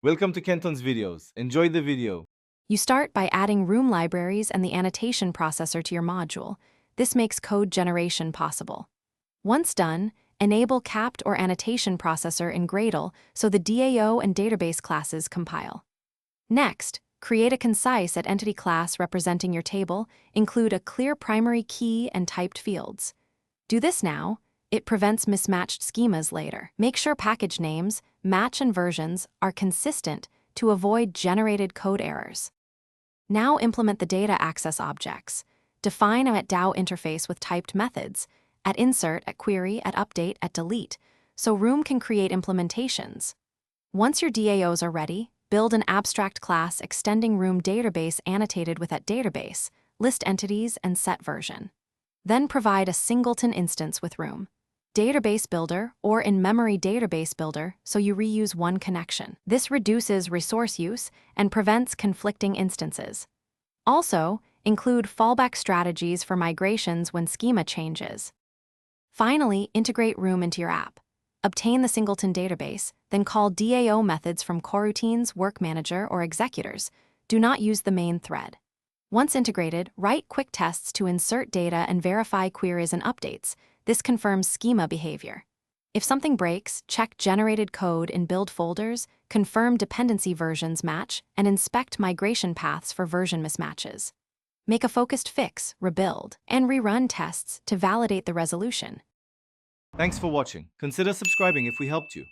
Welcome to Kenton's videos. Enjoy the video. You start by adding room libraries and the annotation processor to your module. This makes code generation possible. Once done, enable capped or annotation processor in Gradle so the DAO and database classes compile. Next, create a concise entity class representing your table, include a clear primary key and typed fields. Do this now. It prevents mismatched schemas later. Make sure package names, match and versions are consistent to avoid generated code errors. Now implement the data access objects. Define a DAO interface with typed methods, at insert, at query, at update, at delete, so Room can create implementations. Once your DAOs are ready, build an abstract class extending Room database annotated with at database, list entities, and set version. Then provide a singleton instance with Room Database Builder or in-memory Database Builder so you reuse one connection. This reduces resource use and prevents conflicting instances. Also, include fallback strategies for migrations when schema changes. Finally, integrate Room into your app. Obtain the singleton database, then call DAO methods from coroutines, work manager, or executors. Do not use the main thread. Once integrated, write quick tests to insert data and verify queries and updates. This confirms schema behavior. If something breaks, check generated code in build folders, confirm dependency versions match, and inspect migration paths for version mismatches. Make a focused fix, rebuild, and rerun tests to validate the resolution. Thanks for watching. Consider subscribing if we helped you.